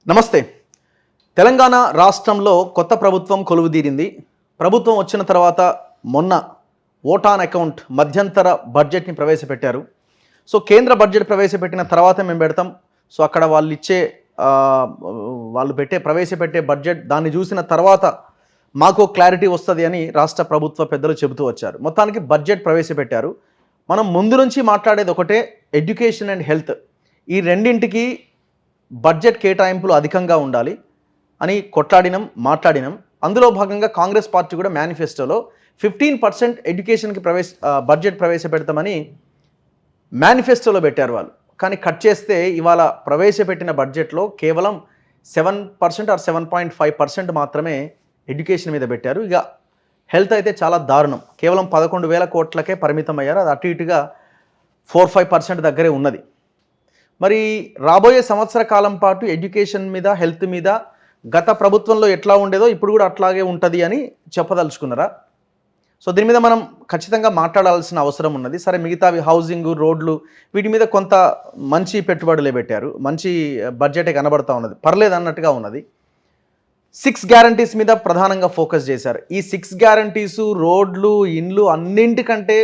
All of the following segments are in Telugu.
నమస్తే. తెలంగాణ రాష్ట్రంలో కొత్త ప్రభుత్వం కొలువుదీరింది. ప్రభుత్వం వచ్చిన తర్వాత మొన్న ఓట్ ఆన్ అకౌంట్ మధ్యంతర బడ్జెట్‌ని ప్రవేశపెట్టారు. సో, కేంద్ర బడ్జెట్ ప్రవేశపెట్టిన తర్వాత మేము పెడతాం. సో, అక్కడ ఆహ్, ప్రవేశపెట్టే బడ్జెట్ దాన్ని చూసిన తర్వాత మాకు క్లారిటీ వస్తది అని రాష్ట్ర ప్రభుత్వ పెద్దలు చెబుతూ వచ్చారు. మొత్తానికి బడ్జెట్ ప్రవేశపెట్టారు. మనం ముందు నుంచి మాట్లాడేది ఒకటే, ఎడ్యుకేషన్ అండ్ హెల్త్. ఈ రెండింటికి బడ్జెట్ కేటాయింపులు అధికంగా ఉండాలి అని కొట్లాడినం, మాట్లాడినం. అందులో భాగంగా కాంగ్రెస్ పార్టీ కూడా మేనిఫెస్టోలో 15% ఎడ్యుకేషన్‌కి బడ్జెట్ ప్రవేశపెడతామని మేనిఫెస్టోలో పెట్టారు వాళ్ళు. కానీ కట్ చేస్తే ఇవాళ ప్రవేశపెట్టిన బడ్జెట్‌లో కేవలం 7% ఆర్ 7.5% మాత్రమే ఎడ్యుకేషన్ మీద పెట్టారు. ఇక హెల్త్ అయితే చాలా దారుణం. కేవలం 11,000 కోట్లకే పరిమితమయ్యారు. అది అటు ఇటుగా 4-5% దగ్గరే ఉన్నది. మరి రాబోయే సంవత్సర కాలం పాటు ఎడ్యుకేషన్ మీద, హెల్త్ మీద గత ప్రభుత్వంలో ఎట్లా ఉండేదో ఇప్పుడు కూడా అట్లాగే ఉంటుంది అని చెప్పదలుచుకున్నారా? సో, దీని మీద మనం ఖచ్చితంగా మాట్లాడాల్సిన అవసరం ఉన్నది. సరే, మిగతావి హౌసింగ్, రోడ్లు వీటి మీద కొంత మంచి పెట్టుబడులే పెట్టారు. మంచి బడ్జెటే కనబడతా ఉన్నది. పర్లేదు అన్నట్టుగా ఉన్నది. 6 గ్యారంటీస్ మీద ప్రధానంగా ఫోకస్ చేశారు. ఈ 6 గ్యారంటీసు, రోడ్లు, ఇండ్లు అన్నింటికంటే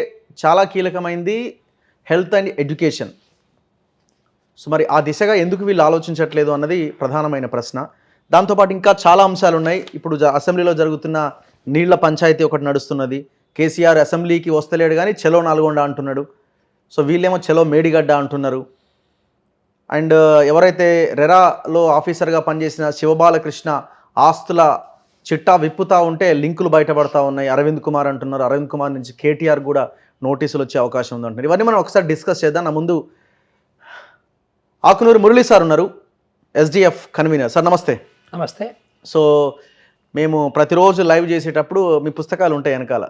చాలా కీలకమైంది హెల్త్ అండ్ ఎడ్యుకేషన్. సో, మరి ఆ దిశగా ఎందుకు వీళ్ళు ఆలోచించట్లేదు అన్నది ప్రధానమైన ప్రశ్న. దాంతోపాటు ఇంకా చాలా అంశాలు ఉన్నాయి. ఇప్పుడు అసెంబ్లీలో జరుగుతున్న నీళ్ల పంచాయతీ ఒకటి నడుస్తున్నది. కేసీఆర్ అసెంబ్లీకి వస్తలేడు కానీ చెలో నల్గొండ అంటున్నాడు. సో, వీళ్ళేమో చెలో మేడిగడ్డ అంటున్నారు. అండ్ ఎవరైతే రెరాలో ఆఫీసర్గా పనిచేసిన శివబాలకృష్ణ ఆస్తుల చిట్టా విప్పుతా ఉంటే లింకులు బయటపడతా ఉన్నాయి. అరవింద్ కుమార్ అంటున్నారు. అరవింద్ కుమార్ నుంచి కేటీఆర్ కూడా నోటీసులు వచ్చే అవకాశం ఉందంటున్నారు. ఇవన్నీ మనం ఒకసారి డిస్కస్ చేద్దాం. నా ముందు ఆకునూరు మురళి సార్ ఉన్నారు, ఎస్డిఎఫ్ కన్వీనర్. సార్ నమస్తే. నమస్తే. సో, మేము ప్రతిరోజు లైవ్ చేసేటప్పుడు మీ పుస్తకాలు ఉంటాయి వెనకాల,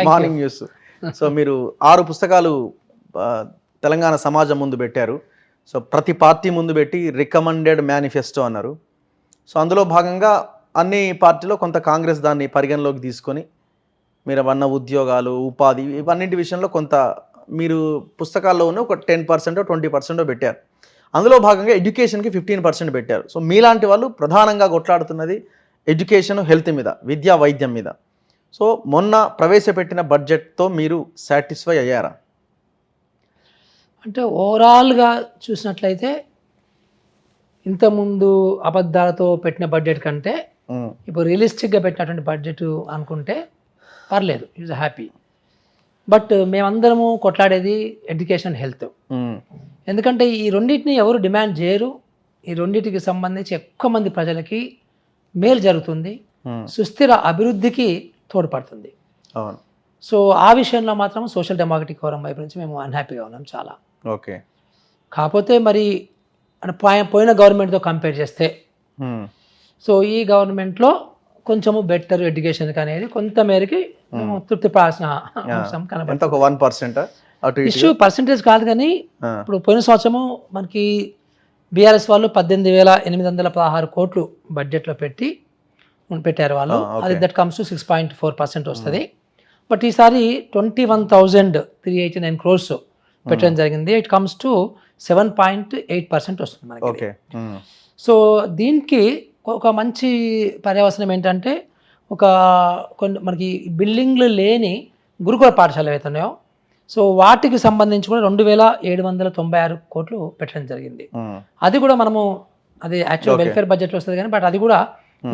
మార్నింగ్ న్యూస్. సో, మీరు 6 పుస్తకాలు తెలంగాణ సమాజం ముందు పెట్టారు. సో, ప్రతి పార్టీ ముందు పెట్టి రికమెండెడ్ మేనిఫెస్టో అన్నారు. సో, అందులో భాగంగా అన్ని పార్టీలో కొంత కాంగ్రెస్ దాన్ని పరిగణలోకి తీసుకొని మీరు అన్న ఉద్యోగాలు, ఉపాధి ఇవన్నింటి విషయంలో కొంత మీరు పుస్తకాల్లో ఉన్న ఒక 10%, 20% పెట్టారు. అందులో భాగంగా ఎడ్యుకేషన్కి 15% పెట్టారు. సో, మీలాంటి వాళ్ళు ప్రధానంగా కొట్లాడుతున్నది ఎడ్యుకేషన్, హెల్త్ మీద, విద్యా వైద్యం మీద. సో, మొన్న ప్రవేశపెట్టిన బడ్జెట్తో మీరు సాటిస్ఫై అయ్యారా? అంటే ఓవరాల్గా చూసినట్లయితే ఇంతకుముందు అబద్ధాలతో పెట్టిన బడ్జెట్ కంటే ఇప్పుడు రియలిస్టిక్గా పెట్టినటువంటి బడ్జెట్ అనుకుంటే పర్లేదు, ఈజ్ హ్యాపీ. బట్ మేమందరము కొట్లాడేది ఎడ్యుకేషన్, హెల్త్. ఎందుకంటే ఈ రెండింటిని ఎవరు డిమాండ్ చేయరు. ఈ రెండింటికి సంబంధించి ఎక్కువ మంది ప్రజలకి మేలు జరుగుతుంది, సుస్థిర అభివృద్ధికి తోడ్పడుతుంది. సో, ఆ విషయంలో మాత్రం సోషల్ డెమోక్రటిక్ ఫోరం వైపు నుంచి మేము అన్హ్యాపీగా ఉన్నాం చాలా. ఓకే. కాకపోతే మరి పోయిన గవర్నమెంట్తో కంపేర్ చేస్తే సో ఈ గవర్నమెంట్లో కొంచెము బెటర్ ఎడ్యుకేషన్కి అనేది కొంత మేరకి మేము తృప్తి పడాల్సిన అంశం కనబడుతుంది. ఇష్యూ పర్సంటేజ్ కాదు కానీ ఇప్పుడు పోయిన సంవత్సరము మనకి బీఆర్ఎస్ వాళ్ళు 18,816 కోట్లు బడ్జెట్లో పెట్టారు వాళ్ళు. అది దట్ కమ్స్ టు 6.4% వస్తుంది. బట్ ఈసారి 21,389 crores పెట్టడం జరిగింది. ఇట్ కమ్స్ టు 7.8% వస్తుంది మనకి. సో, దీనికి ఒక మంచి పర్యవసనం ఏంటంటే మనకి బిల్డింగ్లు లేని గురుకుల పాఠశాలలు ఏవైతున్నాయో సో వాటికి సంబంధించి కూడా 2,796 కోట్లు పెట్టడం జరిగింది. అది కూడా మనము అది యాక్చువల్ వెల్ఫేర్ బడ్జెట్లో వస్తుంది కానీ బట్ అది కూడా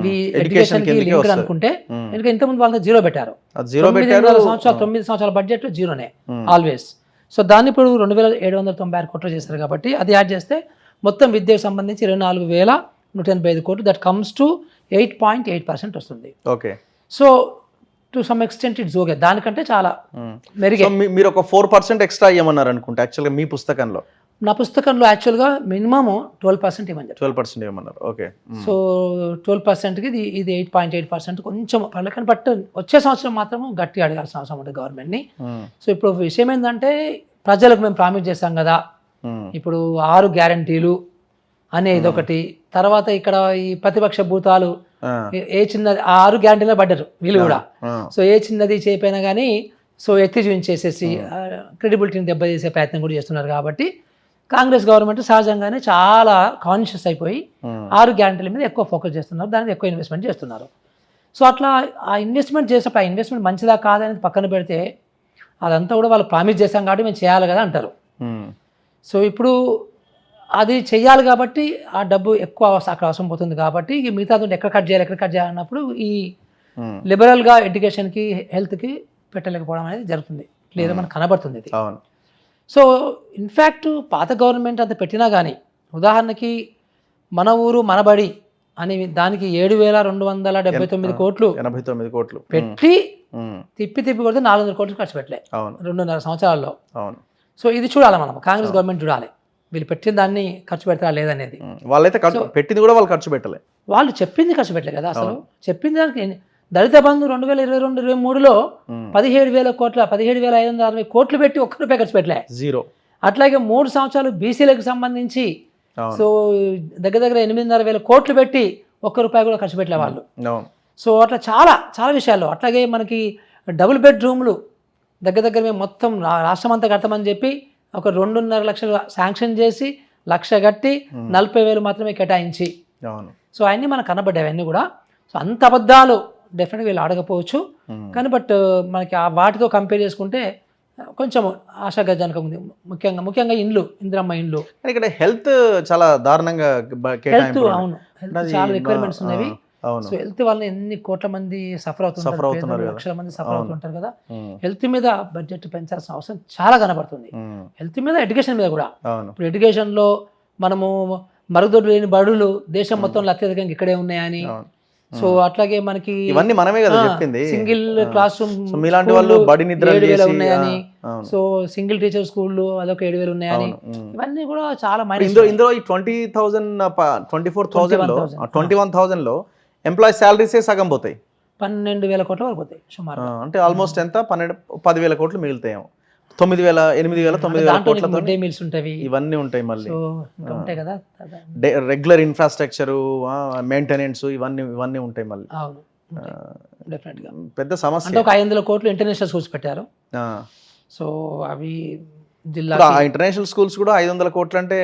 ఇది ఎడ్యుకేషన్కి లింక్డ్ అనుకుంటే, ఎందుకంటే ఇంతకుముందు వాళ్ళకి 0 పెట్టారు. 9 సంవత్సరాల బడ్జెట్ 0నే ఆల్వేస్. సో, దాన్ని ఇప్పుడు 2,796 కోట్లు చేస్తారు కాబట్టి అది యాడ్ చేస్తే మొత్తం విద్యకు సంబంధించి 24,185 కోట్లు, దట్ కమ్స్ టు 8.8% వస్తుంది. Okay. So, to some extent it's okay. దానికంటే చాలా మెరుగే. మీరు ఒక 4% ఎక్స్ట్రా ఇవ్వమన్నారు అనుకుంటా యాక్చువల్గా మీ పుస్తకంలో. నా పుస్తకంలో యాక్చువల్గా మినిమమ్ 12% ఇవ్వమని 12% ఇవ్వమన్నారు. ఓకే. సో 12%కి ఇది 8.8% కొంచెం పర్లేదు. బట్ వచ్చే సంవత్సరం మాత్రం గట్టిగా అడగాల్సిన అవసరం ఉంటుంది గవర్నమెంట్ని. సో, ఇప్పుడు విషయం ఏంటంటే ప్రజలకు మేము ప్రామిస్ చేశాం కదా, ఇప్పుడు 6 గ్యారంటీలు అనేది ఒకటి, తర్వాత ఇక్కడ ఈ ప్రతిపక్ష భూతాలు ఏ చిన్నది 6 గ్యారంటీలో పడ్డారు వీళ్ళు కూడా. సో, ఏ చిన్నది చేయపోయినా కానీ సో ఎత్తి చూపించేసేసి క్రెడిబిలిటీని దెబ్బతీసే ప్రయత్నం కూడా చేస్తున్నారు. కాబట్టి కాంగ్రెస్ గవర్నమెంట్ సహజంగానే చాలా కాన్షియస్ అయిపోయి 6 గ్యారెంటీల మీద ఎక్కువ ఫోకస్ చేస్తున్నారు, దాని మీద ఎక్కువ ఇన్వెస్ట్మెంట్ చేస్తున్నారు. సో అట్లా ఆ ఇన్వెస్ట్మెంట్ చేసేప్పుడు ఆ ఇన్వెస్ట్మెంట్ మంచిదా కాదనేది పక్కన పెడితే అదంతా కూడా వాళ్ళు ప్రామిస్ చేశాం కాబట్టి మేము చేయాలి కదా అంటారు. సో ఇప్పుడు అది చెయ్యాలి కాబట్టి ఆ డబ్బు ఎక్కువ అక్కడ అవసరం పోతుంది కాబట్టి ఈ మిగతా ఎక్కడ కట్ చేయాలి అన్నప్పుడు ఈ లిబరల్గా ఎడ్యుకేషన్కి హెల్త్కి పెట్టలేకపోవడం అనేది జరుగుతుంది, క్లియర్గా మనకు కనబడుతుంది ఇది. సో ఇన్ఫ్యాక్ట్ పాత గవర్నమెంట్ అంత పెట్టినా కానీ ఉదాహరణకి మన ఊరు మనబడి అని దానికి 7,279 కోట్లు 89 కోట్లు పెట్టి తిప్పి కొడితే 400 కోట్లు ఖర్చు పెట్టలే 2.5 సంవత్సరాల్లో. సో ఇది చూడాలి మనం, కాంగ్రెస్ గవర్నమెంట్ చూడాలి వీళ్ళు పెట్టిన దాన్ని ఖర్చు పెడతారా లేదనేది. వాళ్ళైతే పెట్టింది కూడా వాళ్ళు ఖర్చు పెట్టలే, వాళ్ళు చెప్పింది ఖర్చు పెట్టలే కదా అసలు. చెప్పింది దానికి దళిత బంధు 2022-23లో 17,000 కోట్ల 17,560 కోట్లు పెట్టి ₹1 ఖర్చు పెట్టలే, జీరో. అట్లాగే 3 సంవత్సరాలు బీసీలకు సంబంధించి సో దగ్గర 8,500 కోట్లు పెట్టి ₹1 కూడా ఖర్చు పెట్టలే వాళ్ళు. సో అట్లా చాలా చాలా విషయాల్లో. అట్లాగే మనకి డబుల్ బెడ్రూమ్లు దగ్గర మేము మొత్తం రాష్ట్రం అంతా కడతామని చెప్పి ఒక 2.5 లక్షలు శాంక్షన్ చేసి 1,00,000 కట్టి 40,000 మాత్రమే కేటాయించి, సో అవన్నీ మనకు కనబడ్డాయి అవన్నీ కూడా. సో అంత అబద్ధాలు డెఫినెట్గా వీళ్ళు అడగపోవచ్చు కానీ బట్ మనకి ఆ వాటితో కంపేర్ చేసుకుంటే కొంచెం ఆశాగజనకం ఉంది. ముఖ్యంగా ఇండ్లు, ఇందిరమ్మ ఇండ్లు. ఇక్కడ హెల్త్ చాలా దారుణంగా హెల్త్, అవును హెల్త్ చాలా రిక్వైర్మెంట్స్ ఉన్నవి. సో హెల్త్ వల్ల ఎన్ని కోట్ల మంది సఫర్ అవుతున్నారు, లక్షల మంది సఫర్ అవుతుంటారు కదా. హెల్త్ మీద బడ్జెట్ పెంచాల్సిన అవసరం చాలా కనబడుతుంది. హెల్త్ మీద, ఎడ్యుకేషన్ మీద కూడా. ఇప్పుడు ఎడ్యుకేషన్లో మనము మరుగుదొడ్లు లేని బడులు దేశం మొత్తంలో అత్యధికంగా ఇక్కడే ఉన్నాయని, సో అట్లాగే మనకి ఇవన్నీ మనమే కదా చెప్పింది, సింగిల్ క్లాస్ రూమ్ మీలాంటి వాళ్ళు బడి నిద్ర 7,000 ఉన్నాయని, సో సింగిల్ టీచర్ స్కూళ్ళు అదొక 7,000 ఉన్నాయని, ఇవన్నీ కూడా చాలా మైనస్. ఇందులో ఈ 20,000 24,000లో 21,000లో ఎంప్లాయీ శాలరీసే సగం పోతాయి, 12,000 కోట్ల వరకు పోతాయి సుమారు. అంటే ఆల్మోస్ట్ ఎంత 10,000 కోట్లు మిగులుతాయేమో. 9,000, 8,000, 9,000 కోట్ల మిడ్ డే మీల్స్ ఉంటాయి, ఇవన్నీ ఉంటాయి. మళ్ళీ ఉంటాయి కదా రెగ్యులర్ ఇన్ఫ్రాస్ట్రక్చర్, మెయింటెనెన్స్, ఇవన్నీ ఉంటాయి మళ్ళీ. అవును డెఫినెట్గా పెద్ద సమస్య. అంటే ఒక 500 కోట్లు ఇంటర్నేషనల్ స్కూల్స్ పెట్టారు. సో అవి జిల్లా ఇంటర్నేషనల్ స్కూల్స్ కూడా 500 కోట్లు అంటే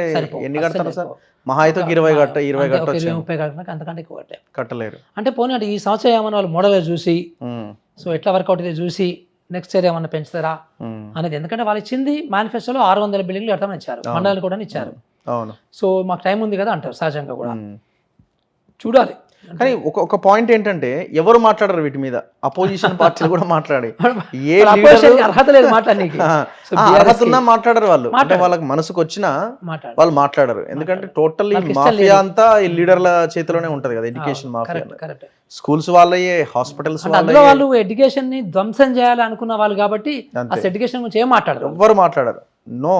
ఎన్ని కడతారు సార్? మహా అయితే 20 కట్టచ్చు, 30 కట్టినాక అంతకంటే ఎక్కువ కట్టలేరు. అంటే పోనీ అంటే ఈ సంవత్సరం ఏమన్నా వాళ్ళు మోడల్ చూసి సో ఎట్లా వర్కౌట్ అయితే చూసి నెక్స్ట్ ఇయర్ ఏమన్నా పెంచుతారా అనేది. ఎందుకంటే వాళ్ళు ఇచ్చింది మేనిఫెస్టోలో 600 బిల్డింగ్లు కడతామని ఇచ్చారు, మండలాలు కూడా ఇచ్చారు. సో మాకు టైం ఉంది కదా అంటారు సహజంగా కూడా, చూడాలి. కానీ ఒక పాయింట్ ఏంటంటే ఎవరు మాట్లాడరు వీటి మీద, అపోజిషన్ పార్టీలు కూడా మాట్లాడి అర్హత లేదు మాట్లాడడానికి, అర్హత ఉన్నా మాట్లాడరు వాళ్ళు. అంటే వాళ్ళకి మనసుకు వచ్చినా వాళ్ళు మాట్లాడరు, ఎందుకంటే టోటల్ మాఫియా అంతా ఈ లీడర్ల చేతిలోనే ఉంటది కదా, ఎడ్యుకేషన్ మాఫియా. స్కూల్స్ వాళ్ళయే, హాస్పిటల్స్ అందులో వాళ్ళు ఎడ్యుకేషన్ ని ధ్వంసం చేయాలి అనుకున్న వాళ్ళు కాబట్టి ఎడ్యుకేషన్ గురించి ఏం మాట్లాడరు, ఎవ్వరు మాట్లాడరు. నో,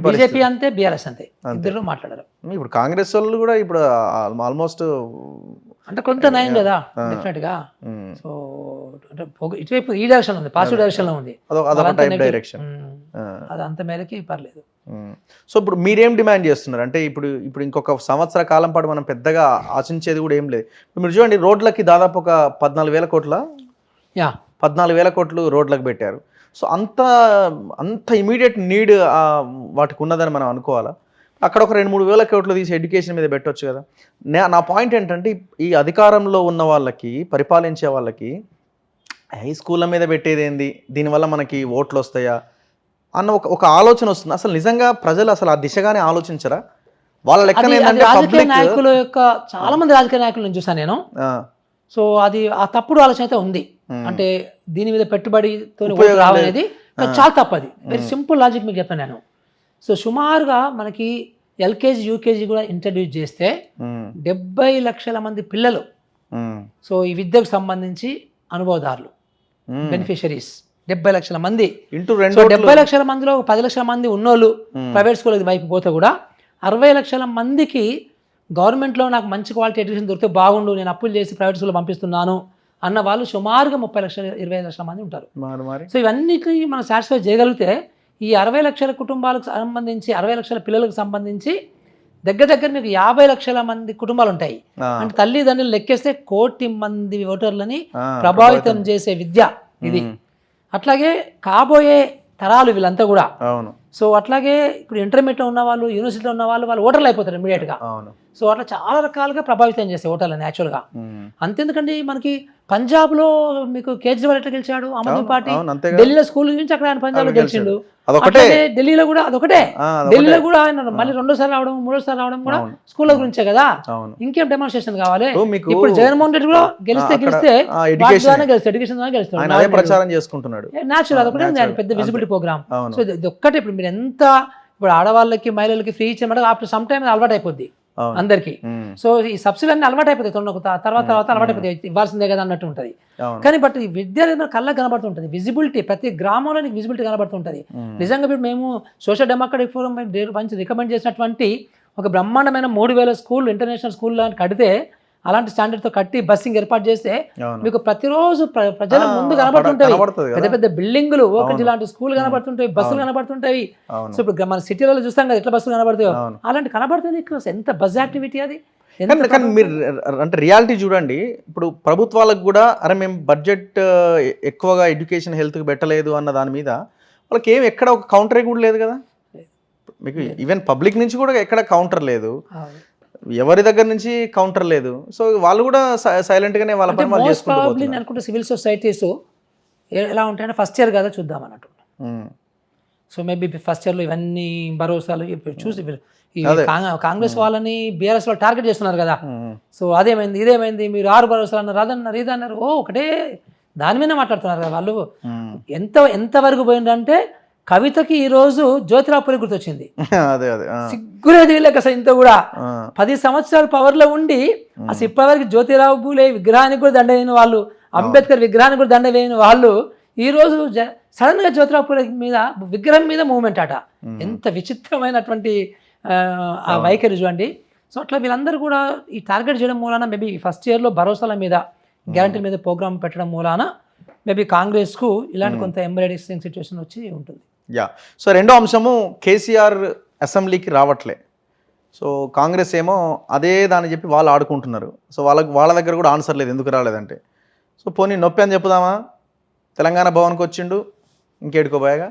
బీజేపీ అంతే, బీఆర్ఎస్ అంతే, ఇద్దరు మాట్లాడారు. ఇప్పుడు కాంగ్రెస్ వాళ్ళు కూడా ఇప్పుడు ఆల్మోస్ట్ అంటే కొంత నయం కదా డెఫినెట్ గా. సో ఇటువైపు ఈ డైరెక్షన్ ఉంది, పాజిటివ్ డైరెక్షన్ లో ఉంది, అది అంత మేరకి పర్లేదు. సో ఇప్పుడు మీరేం డిమాండ్ చేస్తున్నారు అంటే ఇప్పుడు ఇంకొక సంవత్సర కాలం పాటు మనం పెద్దగా ఆశించేది కూడా ఏం లేదు. మీరు చూడండి, రోడ్లకి దాదాపు ఒక 14,000 కోట్ల 14,000 కోట్లు రోడ్లకు పెట్టారు. సో అంత ఇమీడియట్ నీడ్ వాటికి ఉన్నదని మనం అనుకోవాలా? అక్కడ ఒక 2-3 వేల కోట్లు తీసి ఎడ్యుకేషన్ మీద పెట్టవచ్చు కదా. నా పాయింట్ ఏంటంటే, ఈ అధికారంలో ఉన్న వాళ్ళకి, పరిపాలించే వాళ్ళకి హై స్కూళ్ళ మీద పెట్టేది ఏంది, దీనివల్ల మనకి ఓట్లు వస్తాయా అన్న ఒక ఆలోచన వస్తుంది. అసలు నిజంగా ప్రజలు అసలు ఆ దిశగానే ఆలోచించరా? వాళ్ళ లెక్కన రాజకీయ నాయకుల యొక్క చాలా మంది రాజకీయ నాయకులను చూసాను నేను. సో అది ఆ తప్పుడు ఆలోచన అయితే ఉంది. అంటే దీని మీద పెట్టుబడితో రావనేది చాలా తప్పది. వెరీ సింపుల్ లాజిక్ మీకు చెప్తాను నేను. సో సుమారుగా మనకి ఎల్కేజీ యూకేజీ కూడా ఇంట్రడ్యూస్ చేస్తే 70 లక్షల మంది పిల్లలు, సో ఈ విద్యకు సంబంధించి అనుభవదారులు, బెనిఫిషరీస్ 70 లక్షల మంది. 70 లక్షల మందిలో 10 లక్షల మంది ఉన్నోళ్ళు ప్రైవేట్ స్కూల్ వైపు పోతే కూడా 60 లక్షల మందికి గవర్నమెంట్లో నాకు మంచి క్వాలిటీ ఎడ్యుకేషన్ దొరికితే బాగుండు, నేను అప్పులు చేసి ప్రైవేట్ స్కూల్లో పంపిస్తున్నాను అన్న వాళ్ళు సుమారుగా 30 లక్షలు 25 లక్షల మంది ఉంటారు. సో ఇవన్నిటిని మనం సాటిస్ఫై చేయగలిగితే ఈ 60 లక్షల కుటుంబాలకు సంబంధించి, 60 లక్షల పిల్లలకు సంబంధించి దగ్గర మీకు 50 లక్షల మంది కుటుంబాలు ఉంటాయి. అంటే తల్లిదండ్రులు లెక్కేస్తే 1 కోటి మంది ఓటర్లని ప్రభావితం చేసే విద్య ఇది. అట్లాగే కాబోయే తరాలు వీళ్ళంతా కూడా. అవును సో అట్లాగే ఇప్పుడు ఇంటర్మీడియట్లో ఉన్న వాళ్ళు, యూనివర్సిటీలో ఉన్న వాళ్ళు ఓటర్లు అయిపోతారు ఇమీడియట్గా. అవును. సో అట్లా చాలా రకాలుగా ప్రభావితం చేస్తాయి ఓటర్లను యాక్చువల్గా. ఉమ్. అంతెందుకండి, మనకి పంజాబ్లో మీకు కేజ్రీవాల్ ఎట్లా గెలిచాడు, ఆమ్ ఆద్మీ పార్టీ. అవును అంతే ఢిల్లీలో స్కూల్ నుంచి అక్కడ ఆయన పంజాబ్లో గెలిచిండు. అదొకటే. అట్లాగే ఢిల్లీలో కూడా అదొకటే. అదొకటే. ఢిల్లీలో కూడా ఆయన మళ్ళీ 2వ సారి రావడం, 3వ సారి రావడం కూడా స్కూళ్ళ గురించే కదా. అవును. ఇంకేం డెమాన్స్ట్రేషన్ కావాలి. మీకు ఇప్పుడు జగన్మోహన్ రెడ్డి కూడా గెలిస్తే ఎడ్యుకేషన్ ఎడ్యుకేషన్ ద్వారా గెలుస్తాడు. ఆయన అదే ప్రచారం చేసుకుంటున్నాడు. న్యాచురల్, అదొకటే ఉంది ఆయన పెద్ద విజిబిలిటీ ప్రోగ్రామ్. అవును. సో ఇది ఒక్కటే. ఇప్పుడు మీరు ఎంత ఇప్పుడు ఆడవాళ్ళకి మహిళలకి ఫ్రీ ఇచ్చామంటే ఆఫ్టర్ సమ్ టైమ్ అలవాటు అయిపోద్ది అందరికి. సో ఈ సబ్సిడీ అన్ని అలవాటు అయిపోతాయి, తర్వాత అలవాటు అయిపోతాయి, ఇవ్వాల్సిందే కదా అన్నట్టు ఉంటుంది. కానీ బట్ ఈ విద్యార్థి కళ్ళకు కనబడుతుంటుంది విజిబిలిటీ, ప్రతి గ్రామంలో నీకు విజిబిలిటీ కనబడుతుంటుంది. నిజంగా ఇప్పుడు మేము సోషల్ డెమోక్రటిక్ ఫోరం మంచి రికమెండ్ చేసినటువంటి ఒక బ్రహ్మాండమైన 3000 స్కూల్, ఇంటర్నేషనల్ స్కూల్ లాంటి కడితే, అలాంటి స్టాండర్డ్తో కట్టి బస్సింగ్ ఏర్పాటు చేస్తే మీకు ప్రతిరోజు ప్రజల ముందు కనబడుతుంటాయి పెద్ద పెద్ద బిల్డింగులు, ఓపెన్ లాంటి స్కూల్ కనబడుతుంటాయి, బస్సులు కనబడుతుంటాయి. సో ఇప్పుడు మన సిటీలలో చూస్తాం కదా ఎట్లా బస్సులు కనబడతాయో అలాంటి కనబడుతుంది. ఎంత బస్ యాక్టివిటీ అది. కానీ మీరు అంటే రియాలిటీ చూడండి, ఇప్పుడు ప్రభుత్వాలకు కూడా అరే మేము బడ్జెట్ ఎక్కువగా ఎడ్యుకేషన్ హెల్త్కి పెట్టలేదు అన్న దాని మీద వాళ్ళకి ఏం ఎక్కడ ఒక కౌంటరే కూడా లేదు కదా. మీకు ఈవెన్ పబ్లిక్ నుంచి కూడా ఎక్కడ కౌంటర్ లేదు, ఎవరి దగ్గర నుంచి కౌంటర్ లేదు. సో వాళ్ళు కూడా సైలెంట్గానే వాళ్ళ పని వాళ్ళు చేసుకుంటూ. నేను అనుకుంటే సివిల్ సొసైటీస్ ఎలా ఉంటాయంటే ఫస్ట్ ఇయర్ కదా చూద్దాం అన్నట్టు. సో మేబీ ఫస్ట్ ఇయర్లో ఇవన్నీ భరోసాలు చూసి కాంగ్రెస్ వాళ్ళని బీఆర్ఎస్ వాళ్ళు టార్గెట్ చేస్తున్నారు కదా. సో అదేమైంది ఇదేమైంది, మీరు 6 భరోసాలు అన్నారు, అదన్నారు ఇదన్నారు, ఒకటే దాని మీద మాట్లాడుతున్నారు కదా వాళ్ళు. ఎంతవరకు పోయిందంటే కవితకి ఈరోజు జ్యోతిరావు పూలే గుర్తొచ్చింది. సిగ్గులేదు వీళ్ళకి అసలు. ఇంత కూడా 10 సంవత్సరాలు పవర్లో ఉండి అసలు ఇప్పటివరకు జ్యోతిరావు పూలే విగ్రహానికి కూడా దండ వేయని వాళ్ళు, అంబేద్కర్ విగ్రహానికి కూడా దండ వేయని వాళ్ళు ఈరోజు సడన్గా జ్యోతిరావు పూలే మీద విగ్రహం మీద మూవ్మెంట్ అట. ఎంత విచిత్రమైనటువంటి ఆ వైఖరి చూడండి. సో అట్లా వీళ్ళందరూ కూడా ఈ టార్గెట్ చేయడం మూలాన మేబీ ఫస్ట్ ఇయర్లో భరోసాల మీద, గ్యారంటీ మీద ప్రోగ్రామ్ పెట్టడం మూలాన మేబీ కాంగ్రెస్కు ఇలాంటి కొంత ఎంబరేడింగ్ సిచ్యువేషన్ వచ్చి ఉంటుంది. సో రెండో అంశము, కేసీఆర్ అసెంబ్లీకి రావట్లే. సో కాంగ్రెస్ ఏమో అదే దాన్ని చెప్పి వాళ్ళు ఆడుకుంటున్నారు. సో వాళ్ళ దగ్గర కూడా ఆన్సర్ లేదు ఎందుకు రాలేదంటే. సో పోనీ నొప్పి అని చెప్పుదామా, తెలంగాణ భవన్కి వచ్చిండు, ఇంకేడుకోబోయాగా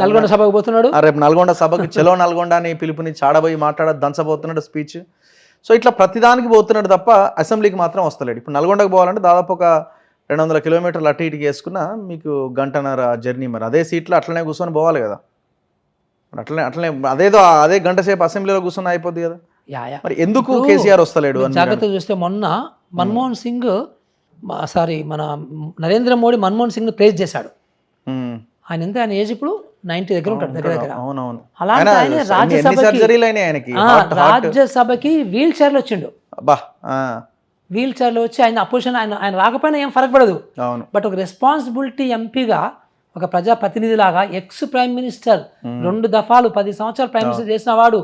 నల్గొండ సభకు పోతున్నాడు, రేపు నల్గొండ సభకు చెలో నల్గొండ అని పిలుపుని చాడబోయి దంచబోతున్నాడు స్పీచ్. సో ఇట్లా ప్రతిదానికి పోతున్నాడు తప్ప అసెంబ్లీకి మాత్రం వస్తలేడు. ఇప్పుడు నల్గొండకు పోవాలంటే దాదాపు ఒక 200 కిలోమీటర్లు అటు ఇటుకి వేసుకున్నా మీకు గంటన్నర జర్నీ. మరి అదే సీట్లో అట్లనే కూర్చొని పోవాలి కదా. అట్లనే అదే గంట సేపు అసెంబ్లీలో కూర్చొని అయిపోద్ది కదా. మరి ఎందుకు కేసీఆర్ వస్తలేడు అని జాగ్రత్తగా చూస్తే మొన్న మన్మోహన్ సింగ్ మన నరేంద్ర మోడీ మన్మోహన్ సింగ్ ని ప్రేజ్ చేశాడు. ఆయన ఎంత, ఆయన ఏజ్ ఇప్పుడు 90 దగ్గర ఉంటాడు దగ్గర. అలాంటి ఆయన రాజ్యసభకి వీల్ చైర్లో వచ్చిండు. వీల్ చైర్లో వచ్చి ఆయన అపోజిషన్, ఆయన రాకపోయినా ఏం ఫరక్ పడదు. బట్ ఒక రెస్పాన్సిబిలిటీ ఎంపీగా, ఒక ప్రజాప్రతినిధిలాగా, ఎక్స్ ప్రైమ్ మినిస్టర్ 2 దఫాలు 10 సంవత్సరాలు ప్రైమ్ మినిస్టర్ చేసిన వాడు,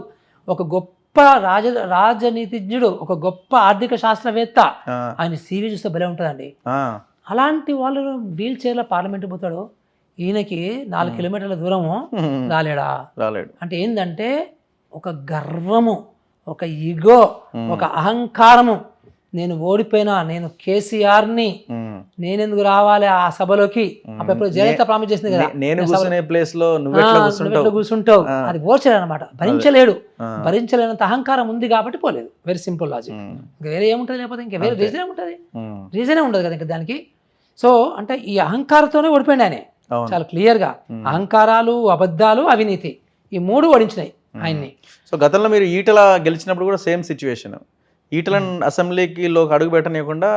ఒక గొప్ప రాజనీతిజ్ఞుడు, ఒక గొప్ప ఆర్థిక శాస్త్రవేత్త, ఆయన సీవీ చూస్తే భలే ఉంటుందండి. అలాంటి వాళ్ళు వీల్ చైర్లో పార్లమెంట్ పోతాడు. ఈయనకి 4 కిలోమీటర్ల దూరము రాలేడు. అంటే ఏంటంటే ఒక గర్వము, ఒక ఈగో, ఒక అహంకారము. నేను ఓడిపోయినా, నేను కేసీఆర్ని, నేనెందుకు రావాలి ఆ సభలోకి. అప్పుడు జయలలిత ప్రామిస్ చేసింది కదా, నేను కూర్చునే ప్లేస్ లో నువ్వు కూర్చుంటావు. అది ఓర్చలేడు అనమాట, భరించలేనంత అహంకారం ఉంది కాబట్టి పోలేదు. Very simple logic. ఇంకా వేరే ఏముంటుంది, లేకపోతే ఇంకా వేరే రీజన్ ఏముంటుంది, రీజనే ఉండదు కదా ఇంకా దానికి. సో అంటే ఈ అహంకారంతోనే ఓడిపోయింది ఆయన, చాలా క్లియర్గా. అహంకారాలు, అబద్ధాలు, అవినీతి, ఈ 3 ఓడించినాయి ఆయన్ని. సో గతంలో మీరు ఈటల గెలిచినప్పుడు కూడా సేమ్ సిచ్యువేషన్. ఈటలను అసెంబ్లీకి అడుగు పెట్టనివ్వకుండా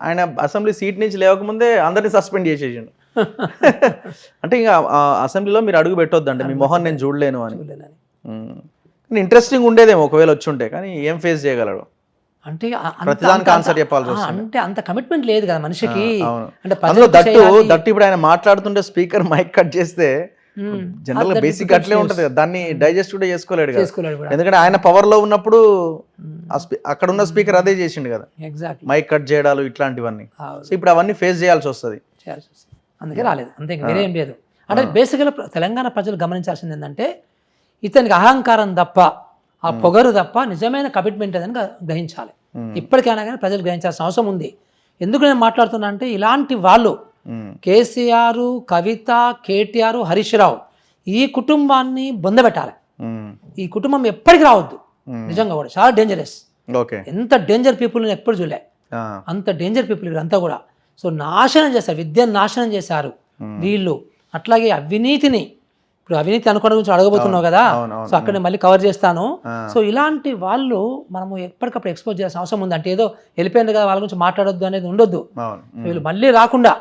ఆయన అసెంబ్లీ సీట్ నుంచి లేవకముందే అందరినీ సస్పెండ్ చేసేసిండు. అంటే ఇంకా అసెంబ్లీలో మీరు అడుగు పెట్టొద్దండి, మీ మొహం నేను చూడలేను అని. ఇంట్రెస్టింగ్ ఉండేదేమో ఒకవేళ వచ్చి ఉంటే, కానీ ఏం ఫేస్ చేయగలడు అంటే ప్రతిదానికి ఆన్సర్ చెప్పాల్సి వస్తుంది. అంటే అంత కమిట్మెంట్ లేదు కదా మనిషికి. అంటే దట్టు ఇప్పుడు ఆయన మాట్లాడుతుంటే స్పీకర్ మైక్ కట్ చేస్తే జనరల్ గా బేసిక్ అట్లే ఉంటది కదా, దాన్ని డైజెస్ట్ కూడా చేసుకోలేడు కదా. ఎందుకంటే ఆయన పవర్ లో ఉన్నప్పుడు అక్కడ ఉన్న స్పీకర్ అదే చేసిండు కదా, మైక్ కట్ చేయడాలు ఇట్లాంటివన్నీ. సో ఇప్పుడు అవన్నీ ఫేస్ చేయాల్సి వస్తుంది, అందుకే రాలేదు, అంతే, వేరే ఏం లేదు. అంటే బేసిక్గా తెలంగాణ ప్రజలు గమనించాల్సింది ఏంటంటే, ఇతనికి అహంకారం తప్ప, ఆ పొగరు తప్ప నిజమైన కమిట్మెంట్ అని గ్రహించాలి. ఇప్పటికైనా కానీ ప్రజలు గ్రహించాల్సిన అవసరం ఉంది. ఎందుకు నేను మాట్లాడుతున్నా అంటే, ఇలాంటి వాళ్ళు కేసీఆర్, కవిత, కేటీఆర్, హరీష్ రావు ఈ కుటుంబాన్ని బొందబెట్టాలి. ఈ కుటుంబం ఎప్పటికి రావద్దు. నిజంగా కూడా చాలా డేంజరస్. ఎంత డేంజర్ పీపుల్ నేను ఎప్పుడు చూడలే, అంత డేంజర్ పీపుల్ వీళ్ళంతా కూడా. సో నాశనం చేశారు, విద్యను నాశనం చేశారు వీళ్ళు. అట్లాగే అవినీతిని, ఇప్పుడు అవినీతి అనుకోవడం గురించి అడగబోతున్నావు కదా, సో అక్కడ మళ్ళీ కవర్ చేస్తాను. సో ఇలాంటి వాళ్ళు మనము ఎప్పటికప్పుడు ఎక్స్పోజ్ చేయాల్సిన అవసరం ఉంది. అంటే ఏదో వెళ్ళిపోయింది కదా వాళ్ళ గురించి మాట్లాడొద్దు అనేది ఉండొద్దు. వీళ్ళు మళ్ళీ రాకుండా,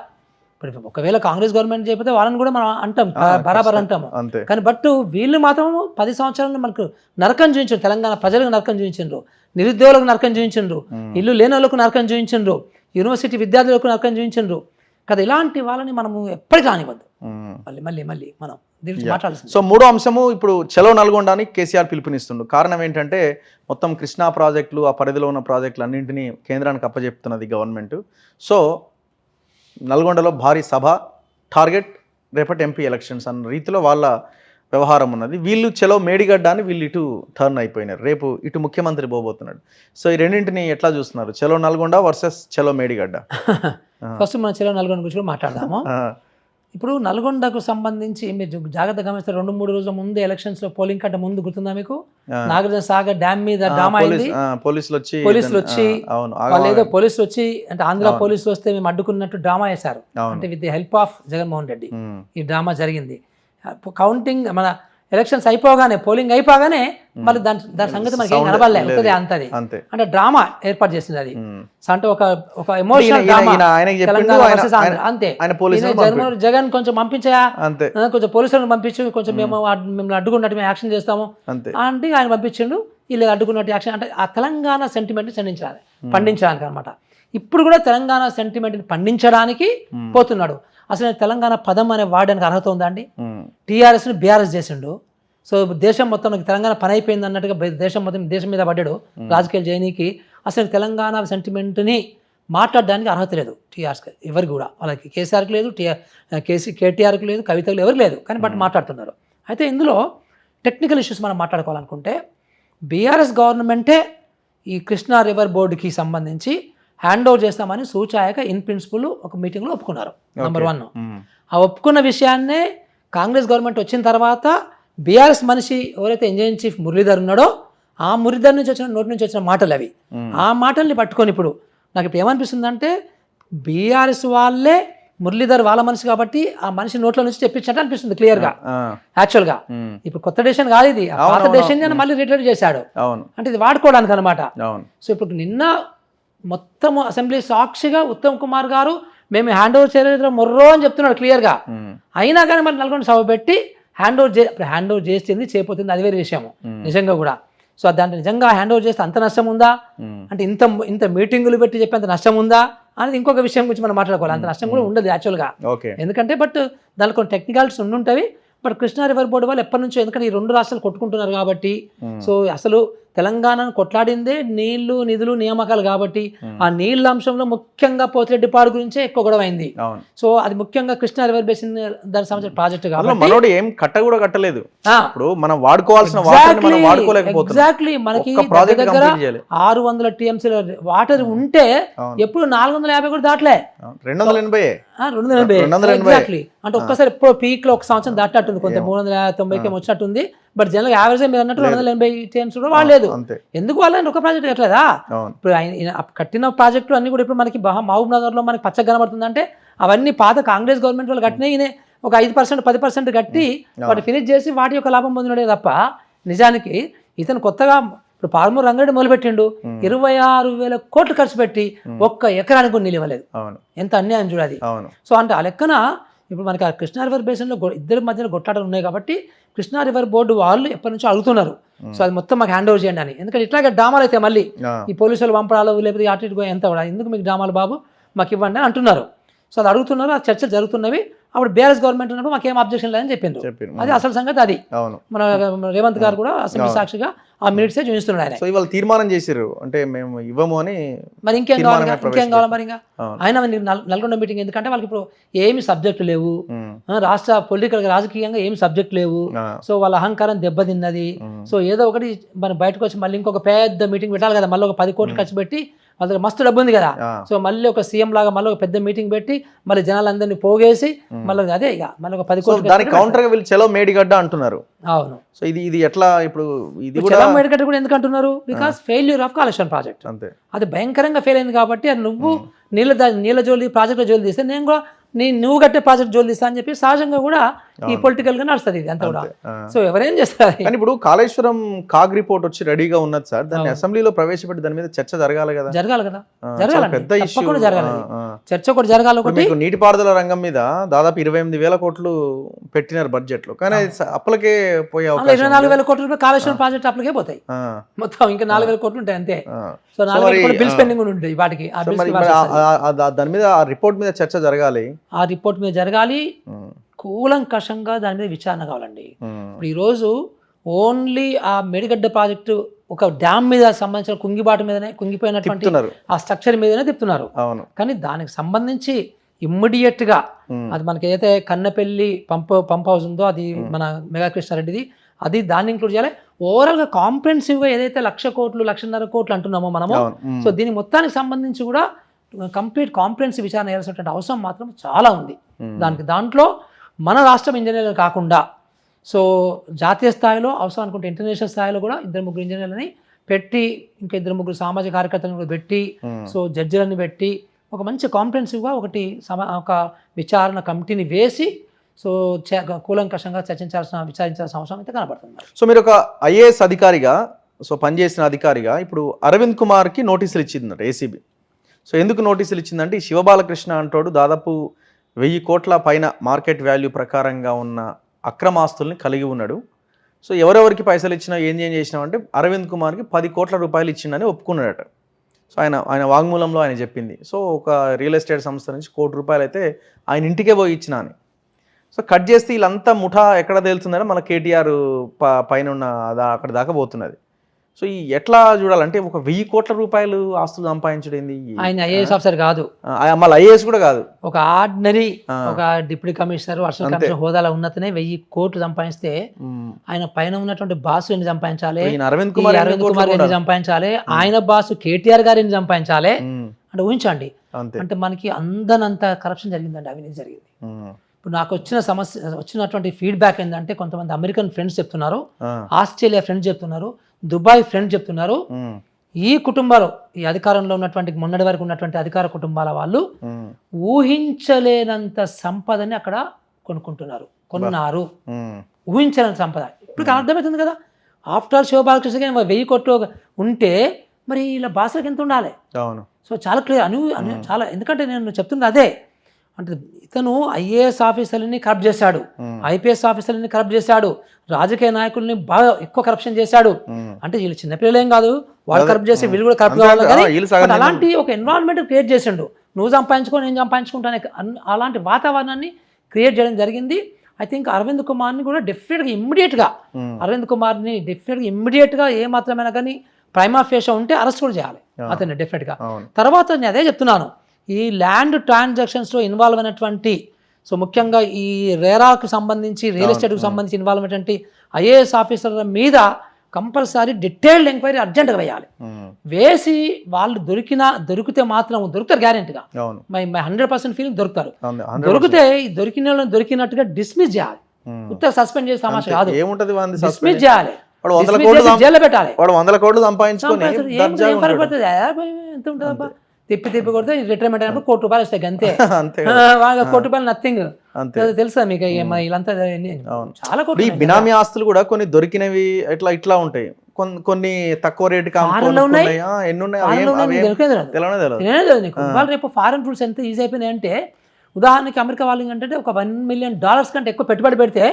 ఇప్పుడు ఒకవేళ కాంగ్రెస్ గవర్నమెంట్ చేయకపోతే వాళ్ళని కూడా మనం అంటాం, బరాబర్ అంటాము. కానీ బట్ వీళ్ళు మాత్రం 10 సంవత్సరాలు మనకు నరకం చూపించారు. తెలంగాణ ప్రజలకు నరకం చూపించారు, నిరుద్యోగులకు నరకం చూపించారు, ఇల్లు లేని వాళ్ళకు నరకం చూపించారు, యూనివర్సిటీ విద్యార్థులకు నరకం చూపించారు కదా. ఇలాంటి వాళ్ళని మనము ఎప్పటికీ కానివ్వద్దు. మళ్ళీ మనం దీనికి మాట్లాడాల్సింది. సో మూడో అంశము, ఇప్పుడు చలో నల్గొండని కేసీఆర్ పిలుపునిస్తుండు. కారణం ఏంటంటే మొత్తం కృష్ణా ప్రాజెక్టులు, ఆ పరిధిలో ఉన్న ప్రాజెక్టులు అన్నింటినీ కేంద్రానికి అప్పచెప్తున్నది గవర్నమెంట్. సో నల్గొండలో భారీ సభ, టార్గెట్ రేపటి ఎంపీ ఎలక్షన్స్ అన్న రీతిలో వాళ్ళ వ్యవహారం ఉన్నది. వీళ్ళు చలో మేడిగడ్డ అని వీళ్ళు ఇటు టర్న్ అయిపోయినారు. రేపు ఇటు ముఖ్యమంత్రి పోబోతున్నాడు. సో ఈ రెండింటిని ఎట్లా చూస్తున్నారు, చలో నల్గొండ వర్సెస్ చలో మేడిగడ్డ? ఫస్ట్ మనం చలో నల్గొండ గురించి కూడా మాట్లాడదాము. ఇప్పుడు నల్గొండకు సంబంధించి మీరు జాగ్రత్తగా గమనిస్తే 2-3 రోజుల ముందు ఎలక్షన్స్ లో పోలింగ్ కంటే ముందు గుర్తుందా మీకు, నాగార్జున సాగర్ డ్యామ్ మీద డ్రామా అయింది. పోలీసులు వచ్చి వాళ్ళు ఏదో పోలీసులు వచ్చి, అంటే ఆంధ్ర పోలీసులు వస్తే మేము అడ్డుకున్నట్టు డ్రామా వేశారు. అంటే with the help of Jaganmohan Reddy ఈ డ్రామా జరిగింది. కౌంటింగ్ మన ఎలక్షన్స్ అయిపోగానే, పోలింగ్ అయిపోగానే మళ్ళీ దాని సంగతి మనకి ఏం కనబడలే, అవుతుంది అంతది. అంటే డ్రామా ఏర్పాటు చేసింది అది. అంటే ఒక ఎమోషనల్ డ్రామా, అంతే. జగన్ కొంచెం పంపించా, కొంచెం పోలీసులను పంపించు, కొంచెం మిమ్మల్ని అడ్డుకున్నట్టు మేము యాక్షన్ చేస్తాము అంటే ఆయన పంపించిండు. వీళ్ళు అడ్డుకున్నట్టు యాక్షన్, అంటే ఆ తెలంగాణ సెంటిమెంట్ పండించడానికి అనమాట. ఇప్పుడు కూడా తెలంగాణ సెంటిమెంట్ని పండించడానికి పోతున్నాడు. అసలు తెలంగాణ పదం అనే వాడడానికి అర్హత ఉందా అండి? టీఆర్ఎస్ని బీఆర్ఎస్ చేసిండు. సో దేశం మొత్తం తెలంగాణ పని అయిపోయింది అన్నట్టుగా దేశం మీద పడ్డాడు రాజకీయాలు చేయనీకి. అసలు తెలంగాణ సెంటిమెంట్ని మాట్లాడడానికి అర్హత లేదు టీఆర్ఎస్కి, ఎవరికి కూడా. వాళ్ళకి కేసీఆర్కి లేదు, కేటీఆర్కి లేదు, కవితకు ఎవరికి లేదు. కానీ బట్ మాట్లాడుతున్నారు. అయితే ఇందులో టెక్నికల్ ఇష్యూస్ మనం మాట్లాడుకోవాలనుకుంటే, బీఆర్ఎస్ గవర్నమెంటే ఈ కృష్ణా రివర్ బోర్డుకి సంబంధించి హ్యాండ్ ఓవర్ చేస్తామని సూచాయక ఇన్ ప్రిన్సిపల్ ఒక మీటింగ్లో ఒప్పుకున్నారు. నెంబర్ 1. ఆ ఒప్పుకున్న విషయాన్నే కాంగ్రెస్ గవర్నమెంట్ వచ్చిన తర్వాత బీఆర్ఎస్ మనిషి ఎవరైతే ఇంజనీరింగ్ చీఫ్ మురళీధర్ ఉన్నాడో, ఆ మురళీధర్ నుంచి వచ్చిన నోటి నుంచి వచ్చిన మాటలు అవి. ఆ మాటల్ని పట్టుకొని ఇప్పుడు నాకు ఇప్పుడు ఏమనిపిస్తుందంటే, బీఆర్ఎస్ వాళ్ళే మురళీధర్ వాళ్ళ మనిషి కాబట్టి ఆ మనిషి నోట్ల నుంచి చెప్పించినట్టు అనిపిస్తుంది క్లియర్గా. యాక్చువల్గా ఇప్పుడు కొత్త డెసిషన్ కాదు ఇది, పాత డెసిషన్ మళ్ళీ రిటైర్ చేశాడు. అంటే ఇది వాడుకోవడానికి అనమాట. సో ఇప్పుడు నిన్న మొత్తం అసెంబ్లీ సాక్షిగా ఉత్తమ్ కుమార్ గారు మేము హ్యాండ్ ఓవర్ చేయలేదు మొర్రో అని చెప్తున్నాడు క్లియర్గా. అయినా కానీ మరి నల్గొండ సభ పెట్టి హ్యాండ్ ఓవర్ చేస్తుంది, చేయకపోతుంది, అది వేరే విషయము నిజంగా కూడా. సో దాంట్లో నిజంగా హ్యాండ్ ఓవర్ చేస్తే అంత నష్టం ఉందా, అంటే ఇంత మీటింగులు పెట్టి చెప్పి అంత నష్టం ఉందా అనేది ఇంకొక విషయం గురించి మనం మాట్లాడుకోవాలి. అంత నష్టం కూడా ఉండదు యాక్చువల్గా. ఎందుకంటే బట్ దాంట్లో కొన్ని టెక్నికాలిటీస్ ఉండుంటాయి. బట్ కృష్ణా రివర్ బోర్డు వాళ్ళు ఎప్పటి నుంచో, ఎందుకంటే ఈ 2 రాష్ట్రాలు కొట్టుకుంటున్నారు కాబట్టి, సో అసలు తెలంగాణను కొట్లాడిందే నీళ్లు, నిధులు, నియామకాలు కాబట్టి ఆ నీళ్ళ అంశంలో ముఖ్యంగా పోతిరెడ్డిపాడు గురించే ఎక్కువ గొడవ అయింది. సో అది ముఖ్యంగా కృష్ణా రివర్ బేసిన్ దానికి సంబంధించిన ప్రాజెక్ట్ కాబట్టి ఏం కూడా కట్టలేదు. ఇప్పుడు మనం వాడుకోవాల్సిన ఎగ్జాక్ట్లీ మనకి దగ్గర 600 TMC వాటర్ ఉంటే ఎప్పుడు 450 కూడా దాటలే, 280 ఎగ్జాక్ట్లీ. అంటే ఒక్కసారి ఎప్పుడో పీక్ లో 1 సంవత్సరం దాటట్టుంది, కొంత 390కి వచ్చినట్టుంది. బట్ జనరల్ యావరేజ్ మీరు అన్నట్టు 280 TMC కూడా వాడలేదు. ఎందుకు వాళ్ళని ఒక ప్రాజెక్ట్ కట్టలేదా? ఇప్పుడు కట్టిన ప్రాజెక్టులు అన్ని కూడా ఇప్పుడు మనకి మహబూబ్ నగర్ లో మనకి పచ్చగా కనబడుతుందంటే అవన్నీ పాత కాంగ్రెస్ గవర్నమెంట్ వాళ్ళు కట్టిన ఒక 5% 10% కట్టి వాటి ఫినిష్ చేసి వాటి యొక్క లాభం పొందినడే తప్ప, నిజానికి ఇతను కొత్తగా ఇప్పుడు పాల్మూరు రంగారెడ్డి మొదలుపెట్టిండు, 26,000 కోట్లు ఖర్చు పెట్టి 1 ఎకరానికి కూడా నీళ్ళు ఇవ్వలేదు. ఎంత అన్యాయం చూడాలి. సో అంటే ఆ లెక్కన ఇప్పుడు మనకి ఆ కృష్ణా రివర్ బేసిన్లో ఇద్దరి మధ్యలో కొట్లాటలు ఉన్నాయి కాబట్టి కృష్ణా రివర్ బోర్డు వాళ్ళు ఎప్పటి నుంచో అడుగుతున్నారు. సో అది మొత్తం మాకు హ్యాండ్ ఓవర్ చేయండి అని. ఎందుకంటే ఇట్లాగే డ్రామాలు అయితే మళ్ళీ ఈ పోలీసులు పంపడాలు లేకపోతే అటు ఇటు ఎంత కూడా ఎందుకు మీకు డ్రామాలు బాబు మాకు ఇవ్వండి అని అంటున్నారు. సో అది అడుగుతున్నారు, ఆ చర్చలు జరుగుతున్నవి. అప్పుడు బీఆర్ఎస్ గవర్నమెంట్ ఉన్నప్పుడు మాకేం అబ్జెక్షన్ లేదని చెప్పిండ్రు. అది అసలు సంగతి అది. మన రేవంత్ గారు కూడా అసెంబ్లీ సాక్షిగా ఆ మినిట్సే చూపిస్తున్నాడు ఆయన. సో ఇవాళ తీర్మానం చేశారు అంటే మేము ఇవ్వము అని. మరి ఇంకేం కావాలి మరి ఇంకా ఆయన నల్గొండ మీటింగ్ ఎందుకంటే వాళ్ళకి ఇప్పుడు ఏమి సబ్జెక్టు లేవు, రాష్ట్ర పొలిటికల్ రాజకీయంగా ఏమి సబ్జెక్ట్ లేవు. సో వాళ్ళ అహంకారం దెబ్బతిన్నది. సో ఏదో ఒకటి మనం బయటకు వచ్చి మళ్ళీ ఇంకొక పెద్ద మీటింగ్ పెట్టాలి కదా, మళ్ళీ ఒక 10 కోట్లు ఖర్చు పెట్టి వాళ్ళ దగ్గర మస్తు డబ్బు ఉంది కదా. సో మళ్ళీ ఒక సీఎం లాగా మళ్ళీ ఒక పెద్ద మీటింగ్ పెట్టి మళ్ళీ జనాలందరినీ పోగేసి మళ్ళీ అదే ఇక మళ్ళీ ఒక 10 కోట్లు దానికి కౌంటర్ గా వీళ్ళు చలో మేడిగడ్డ అంటున్నారు. అవును. సో ఇది ఎట్లా ఇప్పుడు ఇది కూడా చలం మేడిగడ్డ కూడా ఎందుకు అంటున్నారు? Because failure of Kaleshwaram project. అంతే, అది భయంకరంగా ఫెయిల్ అయింది కాబట్టి అది నువ్వు నీళ్ళ జోలి ప్రాజెక్టులో జోలి తీస్తే నేను కూడా నువ్వు కట్టే ప్రాజెక్ట్ జోలి తీస్తా అని చెప్పి సహజంగా కూడా ఈ పొలిటికల్ గా నడుస్తుంది ఇది అంతా కూడా. సో ఎవరేం చేస్తారు? కానీ ఇప్పుడు కాళేశ్వరం కాగ్ రిపోర్ట్ వచ్చి రెడీగా ఉన్నది సార్, దాన్ని అసెంబ్లీలో ప్రవేశపెట్టి దాని మీద చర్చ జరగాలి కదా. జరగాలి పెద్ద ఇష్యూ జరగాలి, చర్చ కూడా జరగాలి. ఒకటి మీకు నీటిపారుదల రంగం మీద దాదాపు 28,000 కోట్లు పెట్టినారు బడ్జెట్ లో, కానీ అప్పలకే పోయే 24,000 కోట్ల రూపాయలు కాళేశ్వరం ప్రాజెక్ట్ అప్పలకే పోతాయి మొత్తం. ఇంకా 4,000 కోట్లు ఉంటాయి అంతే. సో 4,000 కోట్ల బిల్స్ పెండింగ్ ఉంటాయి వాటికి. దాని మీద ఆ రిపోర్ట్ మీద చర్చ జరగాలి, ఆ రిపోర్ట్ మీద జరగాలి, కూలంకషంగా దాని మీద విచారణ కావాలండి. ఇప్పుడు ఈరోజు ఓన్లీ ఆ మేడిగడ్డ ప్రాజెక్టు ఒక డ్యామ్ మీద సంబంధించిన కుంగిబాటు మీదనే కుంగిపోయినటువంటి ఆ స్ట్రక్చర్ మీదనే తిప్పుతున్నారు. కానీ దానికి సంబంధించి ఇమ్మీడియట్ గా అది మనకి ఏదైతే కన్నెపల్లి పంప్ హౌస్ ఉందో అది మన మెగా కృష్ణారెడ్డిది, అది దాన్ని ఇంక్లూడ్ చేయాలి. ఓవరాల్ గా కాంప్రహెన్సివ్ గా ఏదైతే 1,00,000 కోట్లు 1,50,000 కోట్లు అంటున్నామో మనము, సో దీని మొత్తానికి సంబంధించి కూడా కంప్లీట్ కాంప్రహెన్సివ్ విచారణ చేయాల్సినటువంటి అవసరం మాత్రం చాలా ఉంది. దాంట్లో మన రాష్ట్రం ఇంజనీర్లు కాకుండా సో జాతీయ స్థాయిలో అవసరం అనుకుంటే ఇంటర్నేషనల్ స్థాయిలో కూడా 2-3 ఇంజనీర్లని పెట్టి, ఇంకా 2-3 సామాజిక కార్యకర్తలను కూడా పెట్టి, సో జడ్జిలను పెట్టి ఒక మంచి కాంప్రహెన్సివ్గా ఒక విచారణ కమిటీని వేసి సో కూలంకషంగా విచారించాల్సిన అవసరం అయితే కనబడుతుంది. సో మీరు ఒక ఐఏఎస్ అధికారిగా, సో పనిచేసిన అధికారిగా ఇప్పుడు అరవింద్ కుమార్కి నోటీసులు ఇచ్చిందట ఏసీబీ. సో ఎందుకు నోటీసులు ఇచ్చిందంటే ఈ శివబాలకృష్ణ అంటాడు దాదాపు 1,000 కోట్ల పైన మార్కెట్ వాల్యూ ప్రకారంగా ఉన్న అక్రమాస్తుల్ని కలిగి ఉన్నాడు. సో ఎవరెవరికి పైసలు ఇచ్చినా ఏం చేసినామంటే అరవింద్ కుమార్కి 10 కోట్ల రూపాయలు ఇచ్చిందని ఒప్పుకున్నాడట. సో ఆయన వాంగ్మూలంలో ఆయన చెప్పింది. సో ఒక రియల్ ఎస్టేట్ సంస్థ నుంచి 1 కోటి రూపాయలు అయితే ఆయన ఇంటికే పోయి ఇచ్చిన అని. సో కట్ చేస్తే వీళ్ళంతా ముఠా ఎక్కడ తేలుతుందంటే మన కేటీఆర్ పైన ఉన్న అక్కడ దాకా పోతున్నది. సో ఈ ఎట్లా చూడాలంటే ఒక 1,000 కోట్ల రూపాయలు ఆస్తులు సంపాదించడం ఆయన ఐఏఎస్ ఆఫీసర్ కాదు, మళ్ళీ ఐఏఎస్ కూడా కాదు, ఒక ఆర్డినరీ ఒక డిప్యూటీ కమిషనర్ అసిస్టెంట్ కమిషనర్ హోదాలో ఉన్నతనే 1,000 కోట్లు సంపాదిస్తే ఆయన పైన ఉన్నటువంటి బాసు ఎన్ని సంపాదించాలి, అరవింద్ కుమార్ ఎన్ని సంపాదించాలి, ఆయన బాసు కేటీఆర్ గారు ఎన్ని సంపాదించాలి అంటే ఊహించండి. అంటే మనకి అందనంత కరప్షన్ జరిగిందండి, అవినీతి జరిగింది. ఇప్పుడు నాకు వచ్చినటువంటి ఫీడ్బ్యాక్ ఏంటంటే కొంతమంది అమెరికన్ ఫ్రెండ్స్ చెప్తున్నారు, ఆస్ట్రేలియా ఫ్రెండ్స్ చెప్తున్నారు, దుబాయ్ ఫ్రెండ్స్ చెప్తున్నారు, ఈ కుటుంబాలు ఈ అధికారంలో ఉన్నటువంటి మొన్నటి వరకు ఉన్నటువంటి అధికార కుటుంబాల వాళ్ళు ఊహించలేనంత సంపదని అక్కడ కొన్నారు, ఊహించలేనంత సంపద. ఇప్పుడు అర్థమవుతుంది కదా, ఆఫ్టర్ శివబాలకృష్ణ 1,000 కోట్లు ఉంటే మరి ఇలా బాసలకు ఎంత ఉండాలి. సో చాలా క్లియర్ చాలా, ఎందుకంటే నేను చెప్తున్నది అదే. అంటే ఇతను ఐఏఎస్ ఆఫీసర్లని కరప్ట్ చేశాడు, ఐపీఎస్ ఆఫీసర్లని కరప్ట్ చేశాడు, రాజకీయ నాయకుల్ని బాగా ఎక్కువ కరప్షన్ చేశాడు. అంటే వీళ్ళు చిన్నపిల్లలు ఏం కాదు, వాళ్ళు కరప్ట్ చేసి వీళ్ళు కూడా కరప్ట్ కావాలి. కానీ అలాంటి ఒక ఎన్విరాన్మెంట్ క్రియేట్ చేసిండు, నువ్వు సంపాదించుకో నేను సంపాదించుకుంటానే, అలాంటి వాతావరణాన్ని క్రియేట్ చేయడం జరిగింది. ఐ థింక్ అరవింద్ కుమార్ని కూడా డెఫినెట్గా ఇమ్మీడియట్గా ఏ మాత్రమైనా కానీ ప్రైమా ఫేషా ఉంటే అరెస్ట్ కూడా చేయాలి అతన్ని డెఫినెట్గా. తర్వాత నేను అదే చెప్తున్నాను, ఈ ల్యాండ్ ట్రాన్సాక్షన్స్లో ఇన్వాల్వ్ అయినటువంటి, సో ముఖ్యంగా ఈ రేరాకు సంబంధించి రియల్ ఎస్టేట్కి సంబంధించి ఇన్వాల్వ్ అయినటువంటి ఐఏఎస్ ఆఫీసర్ల మీద కంపల్సరీ డీటెయిల్డ్ ఎంక్వైరీ అర్జెంట్గా వేయాలి. వేసి వాళ్ళు దొరికితే మాత్రం దొరుకుతారు గ్యారెంటీగా, మై 100% ఫీలింగ్ దొరుకుతారు. దొరికితే దొరికినట్టుగా డిస్మిస్ చేయాలి, ఉత్తగా సస్పెండ్ చేసే సమస్య కాదు, డిస్మిస్ చేయాలి, జైల్లో పెట్టాలి. 100 కోట్లు సంపాదించుకొని ఎంత ఉంటుందబ్బా, తిప్పి కొడితే రిటైర్మెంట్ అయినప్పుడు 1 కోటి రూపాయలు వస్తాయి అంతే. 1 కోటి రూపాయలు నథింగ్, తెలుసా మీకు? వీళ్ళంతా చాలా కోట్లు. ఈ బినామీ ఆస్తులు కూడా కొన్ని దొరికినవి ఇట్లా ఉంటాయి, కొన్ని తక్కువ రేటు రేపు ఫారెన్ రూల్స్ ఎంత ఈజీ అయిపోయినాయి అంటే, ఉదాహరణకి అమెరికా వాళ్ళు ఏంటంటే ఒక $1 మిలియన్ కంటే ఎక్కువ పెట్టుబడి పెడితే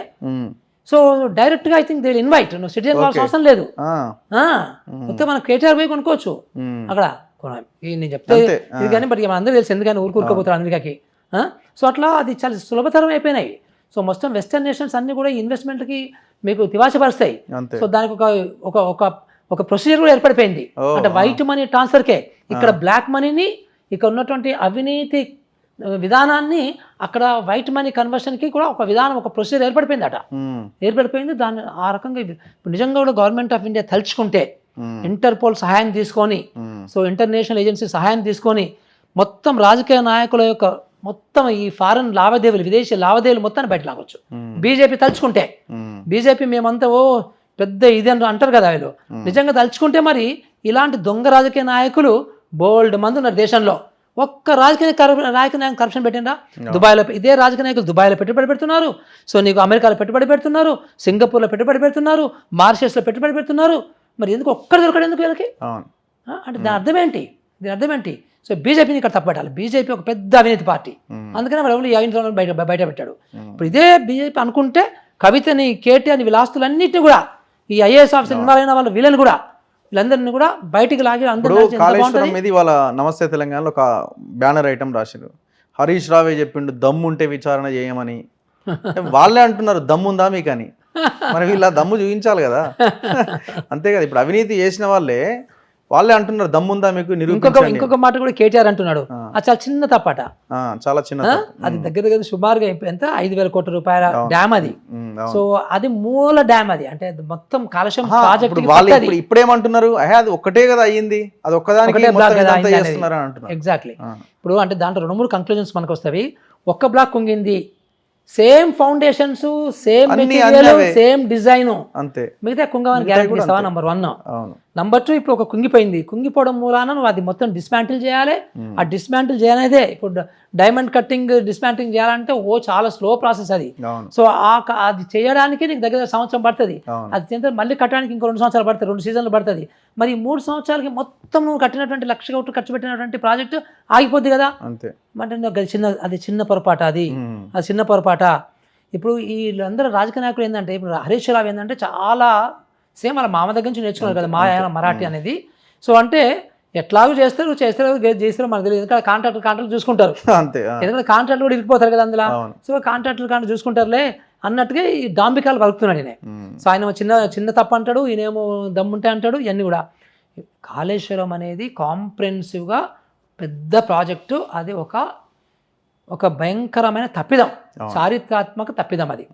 సో డైరెక్ట్ గా ఐ థింక్ దే ఇన్వైట్, నువ్వు సిటిజన్ కావాల్సిన అవసరం లేదు, మొత్తం మనం కేటీఆర్ పోయి కొనుక్కోవచ్చు అక్కడ. నేను చెప్తే ఇది కానీ బట్ మన అందరూ తెలుసు ఎందుకని ఊరుకోపోతారు అమెరికాకి. సో అట్లా అది చాలా సులభతరం అయిపోయినాయి. సో మొత్తం వెస్టర్న్ నేషన్స్ అన్ని కూడా ఇన్వెస్ట్మెంట్కి మీకు తివాచపరుస్తాయి. సో దానికి ఒక ప్రొసీజర్ కూడా ఏర్పడిపోయింది. అంటే వైట్ మనీ ట్రాన్స్ఫర్కే ఇక్కడ బ్లాక్ మనీని, ఇక్కడ ఉన్నటువంటి అవినీతి విధానాన్ని అక్కడ వైట్ మనీ కన్వర్షన్కి కూడా ఒక విధానం, ఒక ప్రొసీజర్ ఏర్పడిపోయింది. దాన్ని ఆ రకంగా నిజంగా కూడా గవర్నమెంట్ ఆఫ్ ఇండియా తలుచుకుంటే ఇంటర్పోల్ సహాయం తీసుకొని, సో ఇంటర్నేషనల్ ఏజెన్సీ సహాయం తీసుకొని మొత్తం రాజకీయ నాయకుల యొక్క మొత్తం ఈ ఫారెన్ లావాదేవీలు, విదేశీ లావాదేవీలు మొత్తాన్ని బయట లాగొచ్చు బీజేపీ తలుచుకుంటే. బీజేపీ మేమంతా ఓ పెద్ద ఇది అని అంటారు కదా వీళ్ళు, నిజంగా తలుచుకుంటే మరి ఇలాంటి దొంగ రాజకీయ నాయకులు బోల్డ్ మంది ఉన్నారు దేశంలో. ఒక్క రాజకీయ నాయకులు కరప్షన్ పెట్టిందా? దుబాయ్లో ఇదే రాజకీయ నాయకులు దుబాయ్లో పెట్టుబడి పెడుతున్నారు, సో నీకు అమెరికాలో పెట్టుబడి పెడుతున్నారు, సింగపూర్లో పెట్టుబడి పెడుతున్నారు, మారిషస్లో పెట్టుబడి పెడుతున్నారు. మరి ఎందుకు ఒక్కరు దొరకడు ఎందుకు వీళ్ళకి? అంటే దాని అర్థం ఏంటి? దీని అర్థం ఏంటి? సో బీజేపీని ఇక్కడ తప్పబెట్టాలి. బీజేపీ ఒక పెద్ద అవినీతి పార్టీ, అందుకనే వాళ్ళు ఈ అవినీతి బయట పెట్టాడు. ఇప్పుడు ఇదే బీజేపీ అనుకుంటే కవితని, కేటీఆర్ని, వీళ్ళ ఆస్తులన్నింటినీ కూడా ఈ ఐఏఎస్ ఆఫీసర్ ఇన్వాల్వ్ అయిన వాళ్ళు వీళ్ళని కూడా వీళ్ళందరినీ కూడా బయటికి లాగి అందరూ. కాళేశ్వరం మీద వాళ్ళ నమస్తే తెలంగాణలో ఒక బ్యానర్ ఐటమ్ రాశారు, హరీష్ రావే చెప్పిండు దమ్ముంటే విచారణ చేయమని. వాళ్ళే అంటున్నారు దమ్ముందా మీకు అని, మరి వీళ్ళ దమ్ము చూపించాలి కదా. అంతే కదా, ఇప్పుడు అవినీతి చేసిన వాళ్ళే అంటున్నారు దమ్ముందా మీకు నిరూపించండి. ఇంకొక మాట కూడా కేటీఆర్ అంటున్నాడు, అది చాలా చిన్న తప్పట, చాలా చిన్న, అది దగ్గర సుమారుగా ఎంత 5,000 కోట్ల రూపాయల డ్యామ్ అది. సో అది మూల డ్యామ్ అది, అంటే మొత్తం కాళేశ్వరం ప్రాజెక్ట్. ఇప్పుడేమంటున్నారు, అది ఒక్కటే కదా అయ్యింది, అది ఒక్కదానికి ఎగ్జాక్ట్లీ. ఇప్పుడు అంటే దాంట్లో 2-3 కంక్లూజన్స్ మనకు వస్తాయి. ఒక్క బ్లాక్ కుంగింది, same foundations, same material, same design, అంతే, మిగతా కుంగమని గ్యారెంటీ ఇస్తావా? నంబర్ 1. నంబర్ 2, ఇప్పుడు ఒక కుంగిపోయింది, కుంగిపోవడం మూలాన నువ్వు అది మొత్తం డిస్మాంటిల్ చేయాలి. ఆ డిస్మాంటిల్ చేయాలనేదే ఇప్పుడు డైమండ్ కట్టింగ్ డిస్మాంటిల్ చేయాలంటే చాలా స్లో ప్రాసెస్ అది. సో అది చేయడానికి నీకు దగ్గర సంవత్సరం పడుతుంది, అది మళ్ళీ కట్టడానికి ఇంకో 2 సంవత్సరాలు పడుతుంది, 2 సీజన్లు పడుతుంది. మరి 3 సంవత్సరాలకి మొత్తం నువ్వు కట్టినటువంటి 1,00,000 కోట్లు ఖర్చు పెట్టినటువంటి ప్రాజెక్టు ఆగిపోద్ది కదా. అంటే అది చిన్న పొరపాట, అది చిన్న పొరపాట. ఇప్పుడు వీళ్ళందరూ రాజకీయ నాయకులు ఏంటంటే, ఇప్పుడు హరీష్ రావు ఏంటంటే చాలా సేమ్ వాళ్ళ మామ దగ్గర నుంచి నేర్చుకున్నారు కదా మరాఠీ అనేది. సో అంటే ఎట్లాగూ చేస్తారు మనకు తెలియదు, ఎందుకంటే కాంట్రాక్టర్ చూసుకుంటారు, ఎందుకంటే కాంట్రాక్ట్ కూడా ఇరికిపోతారు కదా అందులో. సో కాంట్రాక్టర్ చూసుకుంటారులే అన్నట్టుగా ఈ డాంబికాలు కలుపుతున్నాడు ఈయన. సో ఆయన చిన్న తప్పు అంటాడు, ఈయనేమో దమ్ముంటే అంటాడు. ఇవన్నీ కూడా కాళేశ్వరం అనేది కాంప్రెహెన్సివ్గా పెద్ద ప్రాజెక్టు, అది ఒక భయంకరమైన తప్పిదం, చారిత్రాత్మక తప్పిదం. అది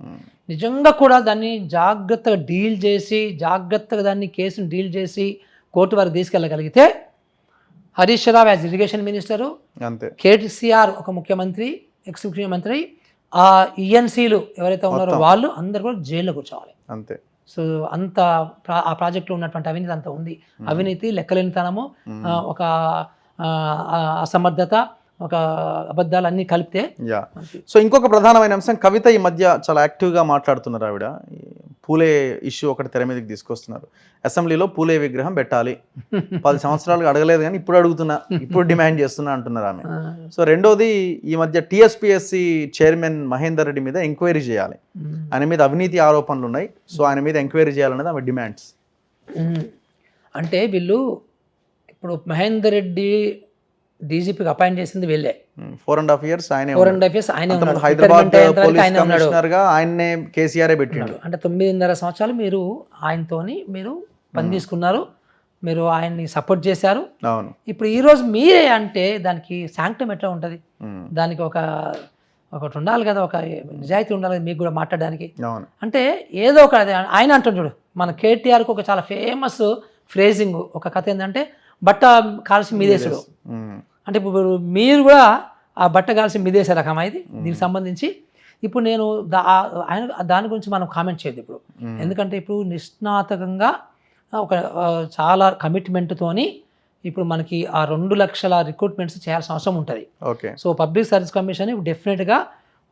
నిజంగా కూడా దాన్ని జాగ్రత్తగా డీల్ చేసి, జాగ్రత్తగా దాన్ని కేసును డీల్ చేసి కోర్టు వరకు తీసుకెళ్ళగలిగితే Harish Rao as irrigation minister, KCR ఒక ముఖ్యమంత్రి, ఎక్స్ ముఖ్యమంత్రి, ఆ ఈఎన్సీలు ఎవరైతే ఉన్నారో వాళ్ళు అందరు కూడా జైల్లో కూర్చోవాలి. అంతే. సో అంత ఆ ప్రాజెక్టులో ఉన్నటువంటి అవినీతి అంత ఉంది. అవినీతి, లెక్కలేనితనము, ఒక అసమర్థత, ఒక అబద్ధాలు అన్నీ కలిపితే. సో ఇంకొక ప్రధానమైన అంశం, కవిత ఈ మధ్య చాలా యాక్టివ్గా మాట్లాడుతున్నారు. ఆవిడ పూలే ఇష్యూ ఒకటి తెర మీదకి తీసుకొస్తున్నారు. అసెంబ్లీలో పూలే విగ్రహం పెట్టాలి, 10 సంవత్సరాలుగా అడగలేదు కానీ ఇప్పుడు అడుగుతున్నా, ఇప్పుడు డిమాండ్ చేస్తున్నా అంటున్నారు ఆమె. సో రెండోది, ఈ మధ్య టీఎస్పీఎస్సీ చైర్మన్ మహేందర్ రెడ్డి మీద ఎంక్వైరీ చేయాలి, ఆయన మీద అవినీతి ఆరోపణలు ఉన్నాయి, సో ఆయన మీద ఎంక్వైరీ చేయాలనేది ఆమె డిమాండ్స్. అంటే వీళ్ళు ఇప్పుడు మహేందర్ రెడ్డి డీజీపీకి అపాయింట్ చేసింది వీళ్ళే. 4.5 years ఆయనే ఉన్నాడు. హైదరాబాద్ పోలీస్ కమిషనర్ గా ఆయన్నే కేసీఆర్ పెట్టిండు. అంటే 9.5 సంవత్సరాలు మీరు ఆయనతోని మీరు పని తీసుకున్నారు, మీరు ఆయన్ని సపోర్ట్ చేశారు. అవును. ఇప్పుడు ఈరోజు మీరే అంటే దానికి శాంక్టమ్ ఎట్లా ఉంటుంది? దానికి ఒకటి ఉండాలి కదా, ఒక నిజాయితీ ఉండాలి కదా మీకు కూడా మాట్లాడడానికి. అంటే ఏదో ఒక ఆయన అంటుంటాడు, మన కేటీఆర్కి ఒక చాలా ఫేమస్ ఫ్రేజింగ్ ఒక కథ ఏంటంటే, బట్ట కాల్సి మీదేశాడు. అంటే ఇప్పుడు మీరు కూడా ఆ బట్ట కాల్సి మీదేసే రకం ఇది. దీనికి సంబంధించి ఇప్పుడు నేను ఆయన దాని గురించి మనం కామెంట్ చేయద్దు ఇప్పుడు, ఎందుకంటే ఇప్పుడు నిష్ణాతకంగా ఒక చాలా కమిట్మెంట్తోని ఇప్పుడు మనకి ఆ 2 లక్షల రిక్రూట్మెంట్స్ చేయాల్సిన అవసరం ఉంటుంది. సో పబ్లిక్ సర్వీస్ కమిషన్ డెఫినెట్గా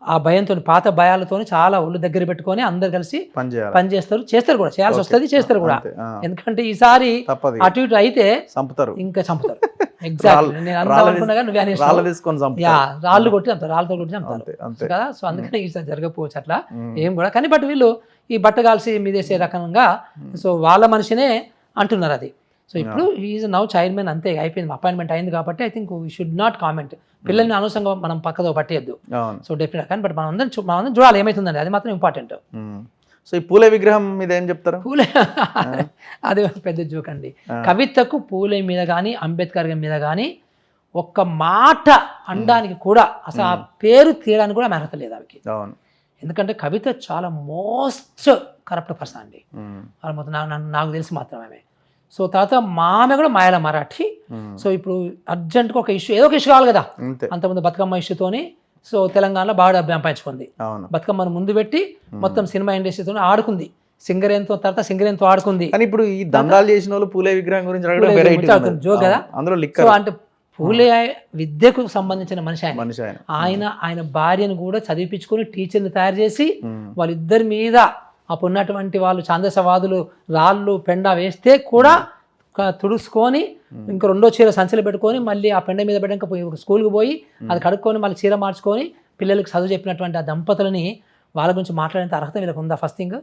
ఆ భయంతో, పాత భయాలతో చాలా ఒళ్ళు దగ్గర పెట్టుకొని అందరు కలిసి చేస్తారు కూడా, చేయాల్సి వస్తుంది, చేస్తారు కూడా. ఎందుకంటే ఈసారి అటు ఇటు అయితే ఇంకా చంపుతారు. ఎగ్జాక్ట్లీ, నేను అంతా అనుకున్నా కానీ రాళ్ళు కొట్టి చంపుతారు, రాళ్ళతో కొట్టి చంపుతారు కదా. సో అందుకని ఈసారి జరగకపోవచ్చు అట్లా ఏం కూడా. కానీ బట్ వీళ్ళు ఈ బట్ట కాల్సి మీదేసే రకంగా, సో వాళ్ళ మనిషినే అంటున్నారు అది. సో ఇప్పుడు ఈజ్ నౌ చైర్మన్, అంతే అయిపోయింది, అపాయింట్మెంట్ అయింది కాబట్టి I think we should not comment. పిల్లల్ని అనవసరంగా మనం పక్కదో పట్టేయద్దు. సో డెఫినెట్ కానీ బట్ మనం అందరం చూడాలి ఏమవుతుందండి, అది మాత్రం ఇంపార్టెంట్. సో ఈ పూలే విగ్రహం మీద ఏం చెప్తారు? పూలే అది పెద్ద జోక్ అండి. కవితకు పూలే మీద కానీ అంబేద్కర్ మీద కానీ ఒక్క మాట అనడానికి కూడా, అసలు ఆ పేరు తీయడానికి కూడా అర్హత లేదు ఆమెకి. ఎందుకంటే కవిత చాలా మోస్ట్ కరప్ట్ పర్సన్ అండి, మొత్తం నాకు తెలిసి మాత్రం ఆమె. సో తర్వాత మా ఆమె కూడా మాయల మరాఠీ. సో ఇప్పుడు అర్జెంట్గా ఒక ఇష్యూ, ఏదో ఒక ఇష్యూ కావాలి కదా. అంతే. అంతకుముందు బతుకమ్మ ఇష్యూతోని సో తెలంగాణలో బాగా డబ్బు సంపాదించుకుంది. అవును. బతుకమ్మను ముందు పెట్టి మొత్తం సినిమా ఇండస్ట్రీతో ఆడుకుంది. సింగరేన్తో తర్వాత సింగరేన్తో ఆడుకుంది. కానీ ఇప్పుడు ఈ దందాలు చేసిన వాళ్ళు పూలే విగ్రహం గురించి అడగడం variety ఉన్నది. జోక్ కదా. అందులో సో లిక్కర్ అంటే పూలే విద్యకు సంబంధించిన మనిషి ఆయన. మనిషి ఆయన. ఆయన భార్యను కూడా చదివిపించుకొని టీచర్ని తయారు చేసి వాళ్ళిద్దరి మీద అప్పుడున్నటువంటి వాళ్ళు ఛాందసవాదులు రాళ్ళు పెండ వేస్తే కూడా తుడుచుకొని ఇంక రెండో చీర సంచులు పెట్టుకొని మళ్ళీ ఆ పెండ మీద పెట్టక స్కూల్కి పోయి అది కడుక్కొని మళ్ళీ చీర మార్చుకొని పిల్లలకు చదువు చెప్పినటువంటి ఆ దంపతులని వాళ్ళ గురించి మాట్లాడేంత అర్హత వీళ్ళకి ఉందా? First thing.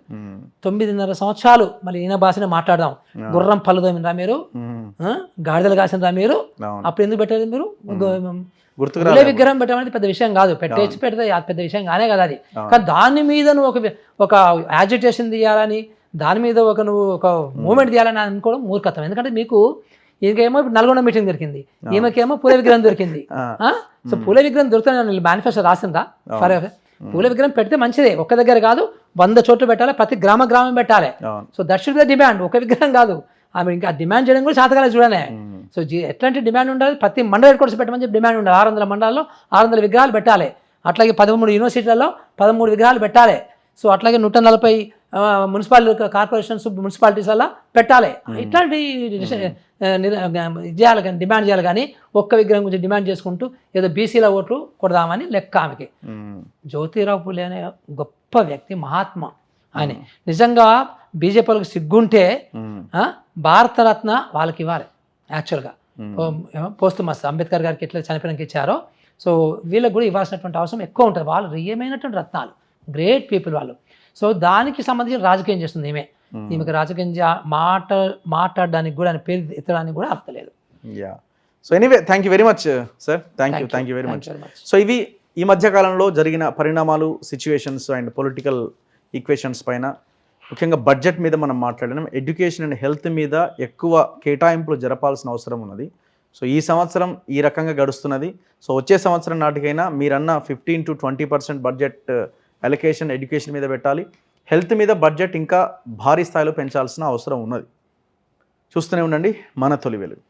9.5 సంవత్సరాలు మళ్ళీ ఈయన భాషనే మాట్లాడదాం. గుర్రం పళ్ళు తోమినరా మీరు, గాడిదలు కాసినరా మీరు, అప్పుడు ఎందుకు పెట్టలేదు మీరు? పూలే విగ్రహం పెట్టడం పెద్ద విషయం కాదు, పెట్టేసి పెడితే పెద్ద విషయం కానే కదా అది. కానీ దాని మీద నువ్వు ఒక యాజిటేషన్ తీయాలని, దాని మీద నువ్వు ఒక మూమెంట్ తీయాలని అనుకోవడం మూర్ఖత్వం. ఎందుకంటే మీకు ఈయనకేమో ఇప్పుడు నల్గొండ మీటింగ్ దొరికింది, ఈమెకేమో పూలే విగ్రహం దొరికింది. సో పూలే విగ్రహం దొరుకుతుంది మేనిఫెస్టో రాసిందా? పూలే విగ్రహం పెడితే మంచిదే, ఒక్క దగ్గర కాదు 100 చోట్ల పెట్టాలి, ప్రతి గ్రామం పెట్టాలి. So that should be the demand. ఒక విగ్రహం కాదు, ఆమె ఇంకా డిమాండ్ చేయడం కూడా శాతకాలం చూడలే. సో ఎట్లాంటి డిమాండ్ ఉండాలి? ప్రతి మండల హెడ్ క్వార్టర్స్ పెట్టమని చెప్పి డిమాండ్ ఉండాలి. 600 మండలాల్లో 600 విగ్రహాలు పెట్టాలి. అట్లాగే 13 యూనివర్సిటీలలో 13 విగ్రహాలు పెట్టాలి. సో అట్లాగే 140 మున్సిపాలిటీస్లలో పెట్టాలి. ఇట్లాంటి చేయాలి కానీ, డిమాండ్ చేయాలి కానీ ఒక్క విగ్రహం గురించి డిమాండ్ చేసుకుంటూ ఏదో బీసీల ఓట్లు కొడదామని లెక్క ఆమెకి. జ్యోతిరావు పూలే అనే గొప్ప వ్యక్తి, మహాత్మా ఆయన. నిజంగా బీజేపీ వాళ్ళకి సిగ్గుంటే భారతరత్న వాళ్ళకి ఇవ్వాలి యాక్చువల్గా. పోస్టుమస్ అంబేద్కర్ గారికి ఎట్లా చనిపోయినాక ఇచ్చారో సో వీళ్ళకి కూడా ఇవ్వాల్సినటువంటి అవసరం ఎక్కువ ఉంటుంది. వాళ్ళు రియమైనటువంటి రత్నాలు, గ్రేట్ పీపుల్ వాళ్ళు. సో దానికి సంబంధించిన రాజకీయం చేస్తుంది ఈమెకి రాజకీయం మాట్లాడడానికి కూడా, ఆయన పేరు ఎత్తడానికి కూడా అర్థలేదు. So anyway, thank you very much sir. Thank you very much. So ఇవి ఈ మధ్య కాలంలో జరిగిన పరిణామాలు, సిచ్యువేషన్స్ అండ్ పొలిటికల్ ఈక్వేషన్స్ పైన, ముఖ్యంగా బడ్జెట్ మీద మనం మాట్లాడినాం. ఎడ్యుకేషన్ అండ్ హెల్త్ మీద ఎక్కువ కేటాయింపులు జరపాల్సిన అవసరం ఉన్నది. సో ఈ సంవత్సరం ఈ రకంగా గడుస్తున్నది. సో వచ్చే సంవత్సరం నాటికైనా మీరన్న 15 to 20% బడ్జెట్ అలొకేషన్ ఎడ్యుకేషన్ మీద పెట్టాలి. హెల్త్ మీద బడ్జెట్ ఇంకా భారీ స్థాయిలో పెంచాల్సిన అవసరం ఉన్నది. చూస్తూనే ఉండండి మన తొలి వెలుగు.